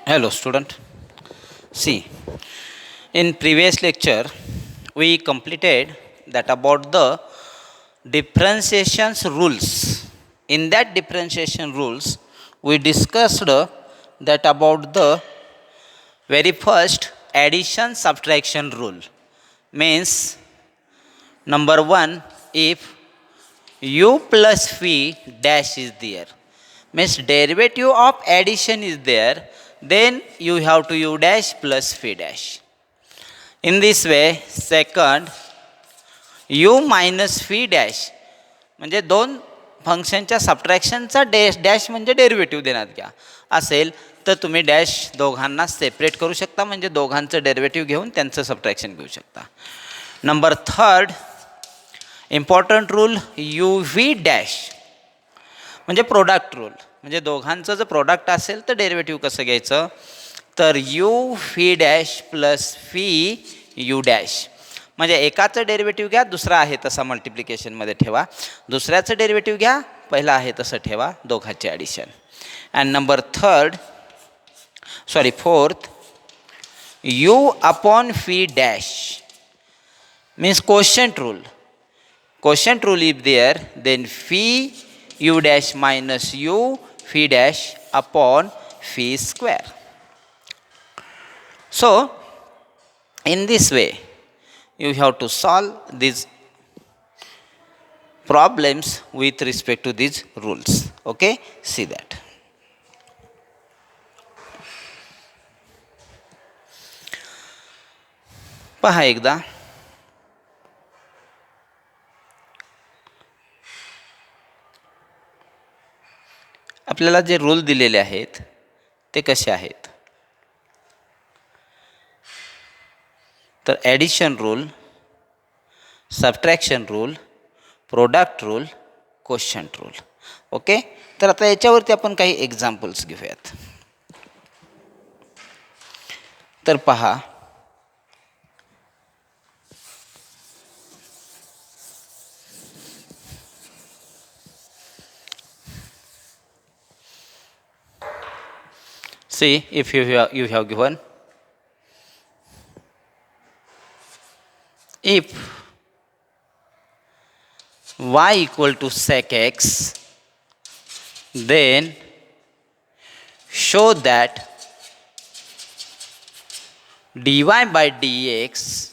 Hello student. See, in previous lecture we completed that about the differentiation rules. In that differentiation rules we discussed that about the very first addition subtraction rule. Means number 1, if u plus phi dash is there, means derivative of addition is there, then you have to u dash plus phi dash. In this way, second, u minus phi dash म्हणजे दोन फंक्शनच्या सबट्रॅक्शनचा dash म्हणजे derivative देण्यात घ्या असेल तर तुम्ही dash दोघांना सेपरेट करू शकता, म्हणजे दोघांचं डेरिव्हेटिव्ह घेऊन त्यांचं सबट्रॅक्शन घेऊ शकता. Number third important rule U V dash म्हणजे प्रोडक्ट रूल, म्हणजे दोघांचं जर प्रोडक्ट असेल तर डेरिव्हेटिव्ह कसं घ्यायचं, तर U V dash plus V you dash, म्हणजे एकाचं डेरिव्हेटिव्ह घ्या, दुसरा आहे तसा मल्टिप्लिकेशनमध्ये ठेवा, दुसऱ्याचं डेरिव्हेटिव्ह घ्या, पहिला आहे तसं ठेवा, दोघांचे addition. And number fourth you upon V dash means quotient rule. Quotient rule if there, then phi u dash minus u phi dash upon phi square. So, in this way, you have to solve these problems with respect to these rules. Okay, see that. पहा एकदा आपल्याला जे rule दिलेले आहेत ते कसे आहेत, तर addition rule, subtraction rule, product rule, quotient rule. Okay, तर आता याच्यावरती आपण काही एक्झाम्पल्स घेऊयात. तर पहा, see if you have given, if y equal to sec x, then show that dy by dx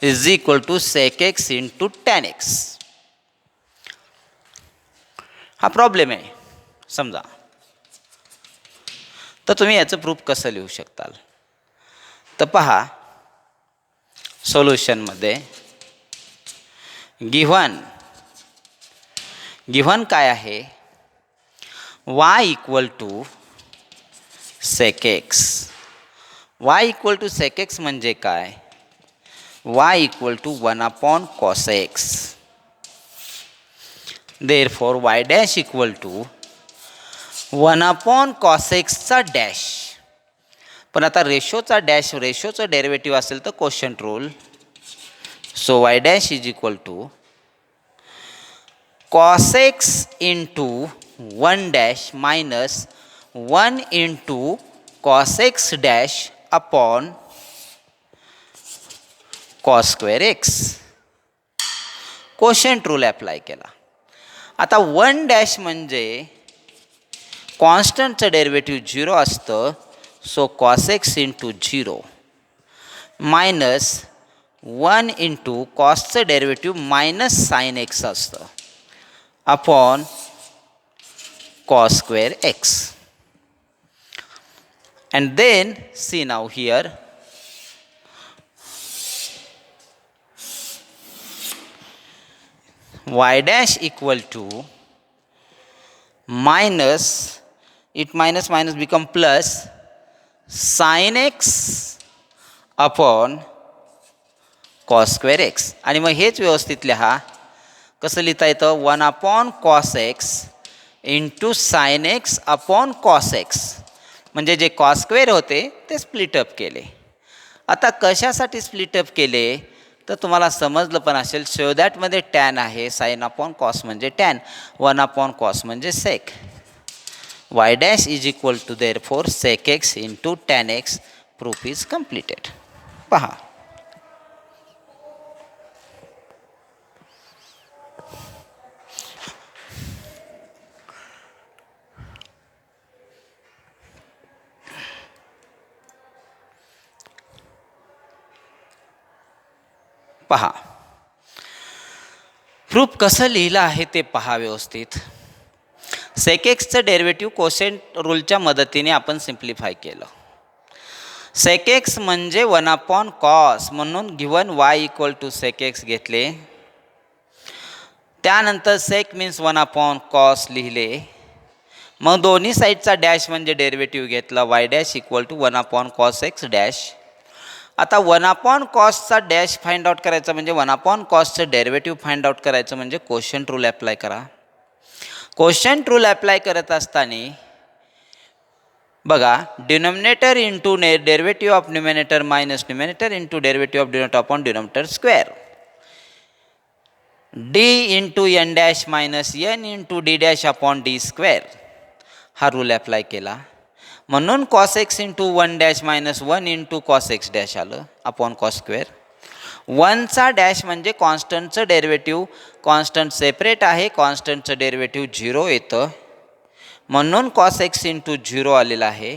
is equal to sec x into tan x. हा problem आहे समजा, तर तुम्ही याचं प्रूफ कसं लिहू शकताल, तर पहा सोल्युशनमध्ये गिव्हन काय आहे, y equal to sec x. y equal to sec x म्हणजे काय, y equal to 1 cos x. Therefore y dash equal to 1 cos x चा डॅश. पण आता रेशोचं डेरिव्हेटिव्ह असेल तर quotient rule. So y dash is equal to cos x into 1 dash minus 1 into cos x dash upon cos square x. Quotient rule apply केला. आता 1 dash म्हणजे कॉन्स्टंटचं डेरिव्हेटिव्ह 0 असतं, so cos x into 0 minus 1 into कॉसचं derivative minus sine x असतं upon cos square x. And then see now here, y dash equal to minus, it minus become plus sin x upon cos square x. आणि मग हेच व्यवस्थित लिहा, कसं लिहिता येतं, 1 cos x into sin x upon cos x, म्हणजे जे cos स्क्वेअर होते ते स्प्लिटअप केले. आता कशासाठी स्प्लिटअप केले तर तुम्हाला समजलं पण असेल, सो दॅटमध्ये टॅन आहे, साइन अपॉन कॉस म्हणजे टॅन, 1 cos म्हणजे सेक, y dash is equal to therefore sec x into tan x. Proof is completed. पहा पहा प्रूफ कसं लिहिलं आहे ते पहा व्यवस्थित. सेक एक्सचं डेरिव्हेटिव्ह कोसेंट रूलच्या मदतीने आपण सिम्प्लिफाय केलं. सेक एक्स म्हणजे 1/cos म्हणून given y equal to sec x घेतले. त्यानंतर सेक मीन्स 1/cos लिहिले. मग दोन्ही साईडचा डॅश म्हणजे डेरिव्हेटिव्ह घेतला y dash equal to 1/cos x dash. आता 1/cosचा डॅश फाइंड आउट करायचा म्हणजे 1/cosचं डेरिव्हेटिव्ह फाइंड आउट करायचं म्हणजे कोशंट रूल अप्लाय करा. कोशंट रूल अप्लाय करत असताना बघा denominator into derivative of numerator minus numerator into derivative of denominator upon denominator square. D into N dash minus N into D dash upon D square हा rule apply केला. म्हणून cos x into 1 dash minus 1 into cos x dash आलं upon cos square. 1चा dash म्हणजे कॉन्स्टंटचं derivative. Constant separate आहे, कॉन्स्टंटचं derivative 0 येतं म्हणून कॉस एक्स इंटू 0 आलेला आहे.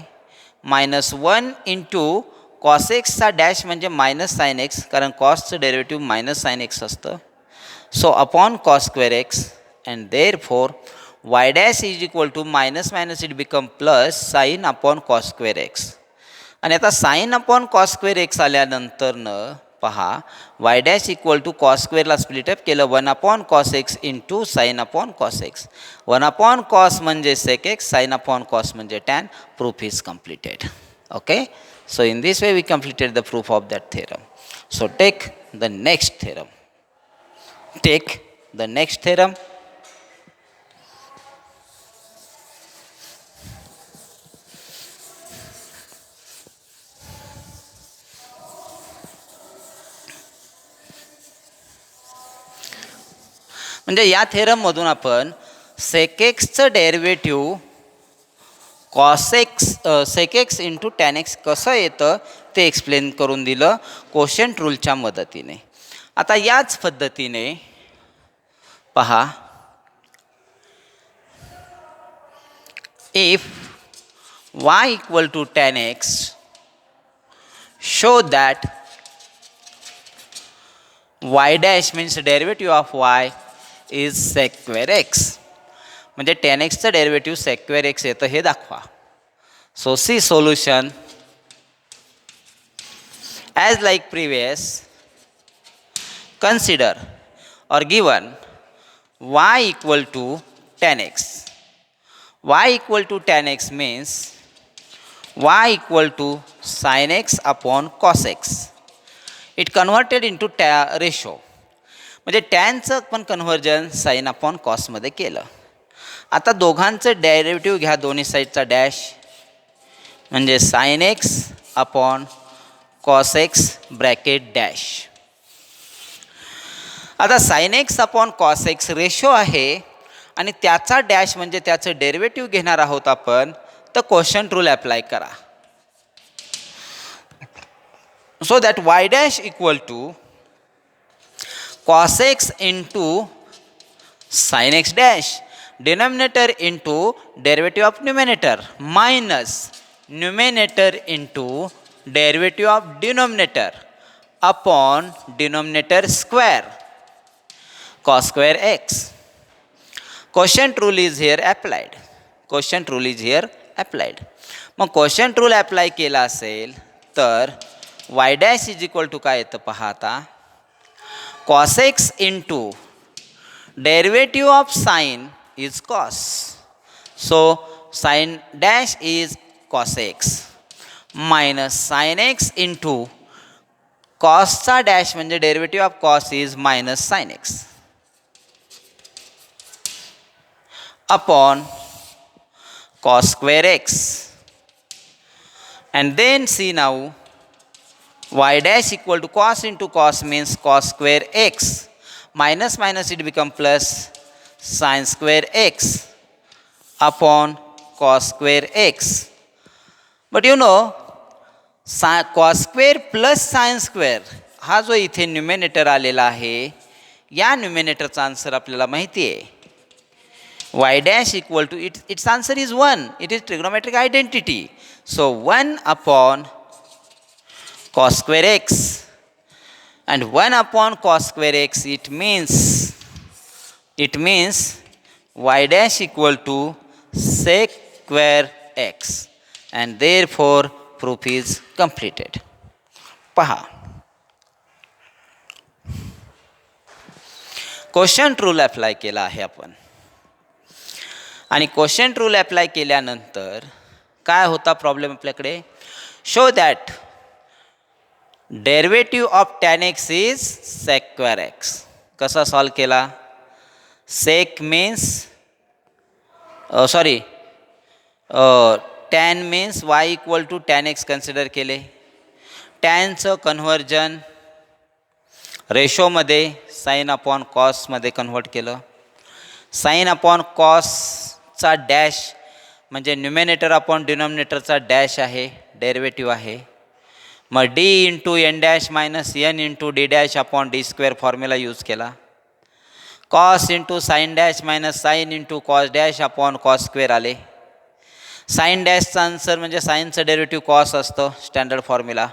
मायनस 1 इंटू कॉस एक्सचा डॅश म्हणजे मायनस साइन एक्स, कारण कॉसचं डेरिव्हेटिव्ह मायनस साइन एक्स असतं. So upon cos square x and therefore y dash is equal to minus minus it become plus sin upon cos square x. आणि आता sin upon cos square x आल्यानंतरनं पहा y dash equal to cos square ला split up केलं 1/cos x into sin upon cos x. 1/cos म्हणजे sec x, sin upon cos म्हणजे tan. Proof is completed. Okay. So in this way we completed the proof of that theorem. So take the next theorem. Take the next theorem. म्हणजे या थेरममधून आपण sec एक्सचं derivative sec x into tan x कसं येतं ते explain करून दिलं कोशंट रूलच्या मदतीने. आता याच पद्धतीने पहा if y equal to tan x show that y dash means derivative of y is sec square x. म्हणजे टॅन एक्सचं डेरिव्हेटिव्ह सेक स्क्वेअर एक्स येतं हे दाखवा. So see solution as like previous. Consider or given y equal to tan x. y equal to tan x means y equal to sin x upon cos x. It converted into ratio. म्हणजे टॅनचं पण conversion sine upon कॉसमध्ये केलं. आता दोघांचं derivative घ्या दोन्ही साईडचा dash म्हणजे sine x upon cos x bracket dash. आता sine x upon cos x ratio आहे आणि त्याचा डॅश म्हणजे त्याचं डेरिव्हेटिव्ह घेणार आहोत आपण, तर कोशंट रूल अप्लाय करा. So that y dash equal to cos x into sin x dash denominator into derivative of numerator minus numerator into derivative of denominator upon denominator square cos square x. Quotient rule is here applied. Quotient rule is here applied. मग quotient rule apply केला असेल तर y dash is equal to काय येतं पहा आता. cos x into derivative of sin is cos. So sin dash is cos x minus sin x into cosचा dash म्हणजे derivative of cos is minus sin x upon cos square x. And then see now y dash equal to cos into cos means cos square x minus minus it become plus sin square x upon cos square x. But you know, cos square plus sin square हा जो इथे numerator आलेला आहे, या न्यूमेरेटरचा answer आपल्याला माहिती आहे. y dash equal to its answer is 1. It is trigonometric identity. So 1 upon cos square x, and 1 upon cos square x, it means y dash equal to sec square x, and therefore proof is completed. Paha. Quotient rule apply केला आहे आपण, आणि quotient rule apply केल्यानंतर काय होता problem आपल्याकडे? Show that derivative of tan x is sec square x. कसा solve केला? Sec means tan means y equal to tan x consider केले. टॅनचं कन्व्हर्जन रेशोमध्ये साईन अपॉन कॉसमध्ये कन्व्हर्ट केलं. साईन अपॉन कॉसचा डॅश म्हणजे न्युमेनेटर अपॉन डिनॉमिनेटरचा डॅश आहे, डेरिव्हेटिव्ह आहे. मग D into N dash minus N into D dash upon D square formula use केला. Cos into sine dash minus sine into cos dash upon cos square आले. Sine डॅशचा answer म्हणजे साईनचं derivative cos असतं, standard formula.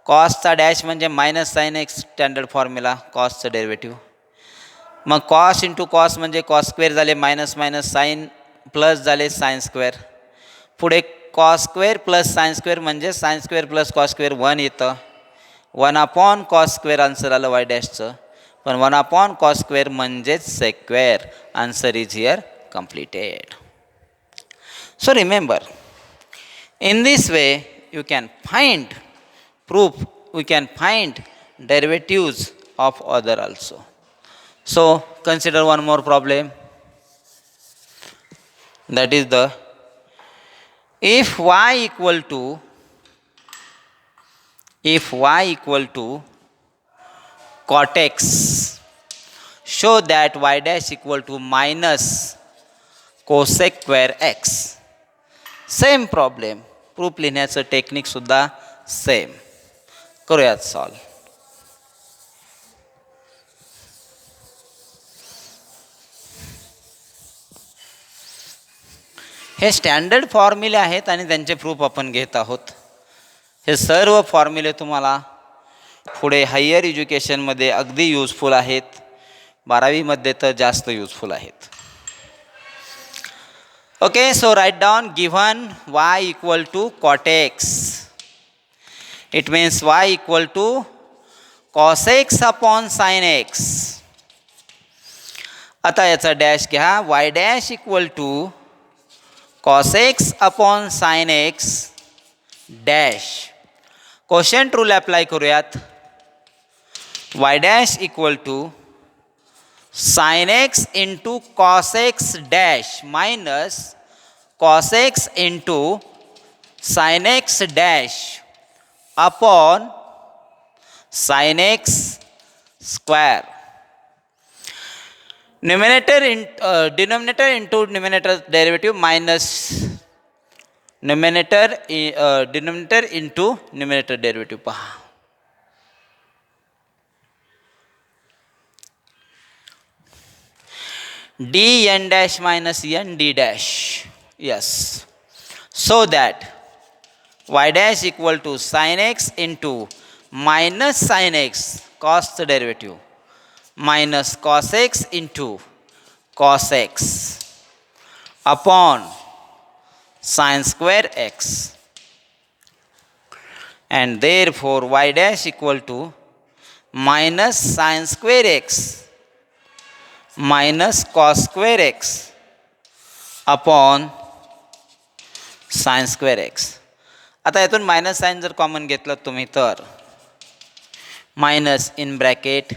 कॉसचा dash म्हणजे minus sine x, standard formula कॉसचं derivative. मग कॉस इंटू कॉस म्हणजे कॉस स्क्वेअर झाले, मायनस मायनस साईन प्लस झाले साईन स्क्वेअर. पुढे cos square plus sine square म्हणजे sine square plus cos square 1 येतं. 1 अपॉन कॉस स्क्वेअर आन्सर आलं y डॅशचं, पण 1 अपॉन कॉस स्क्वेअर म्हणजेच सेक square. Answer is here completed. So remember, in this way you can find proof, we can find derivatives of other also. So consider one more problem, that is the if y equal to cot x, show that y dash equal to minus cosec square x. Same problem, proof लिहिण्याचं टेक्निकसुद्धा same. करूयात solve. हे standard फॉर्म्युले आहेत आणि त्यांचे proof आपण घेत आहोत. हे सर्व फॉर्म्युले तुम्हाला पुढे हायर एज्युकेशनमध्ये अगदी यूजफुल आहेत, 12वीमध्ये तर जास्त यूजफुल आहेत. Okay, so write down given y equal to cot x. It means y equal to cos x upon sin x. आता याचा डॅश घ्या. y dash equal to cos x upon sin x dash. Quotient rule apply करूयात. y dash equal to sin x into cos x dash minus cos x into sin x dash upon sin x square. Denominator into numerator derivative minus denominator into numerator derivative. पहा, dn dash minus n d dash. Yes, so that y dash equal to sin x into minus sin x cos the derivative minus cos x into cos x upon sin square x, and therefore y dash equal to minus sin square x minus cos square x upon sine square x. आता यातून minus sign जर common घेतलं तुम्ही तर minus in bracket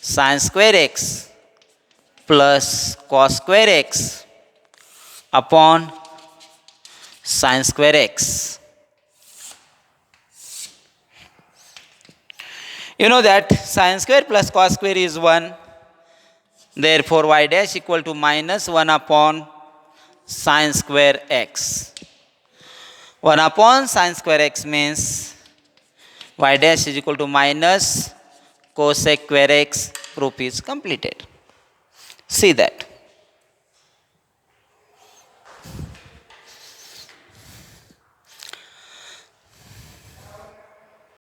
sine square x plus cos square x upon sine square x. You know that sin square plus cos square is 1. Therefore y dash equal to minus 1 upon sine square x. 1 upon sine square x means y dash is equal to minus cosec square x. Proof is completed. See that.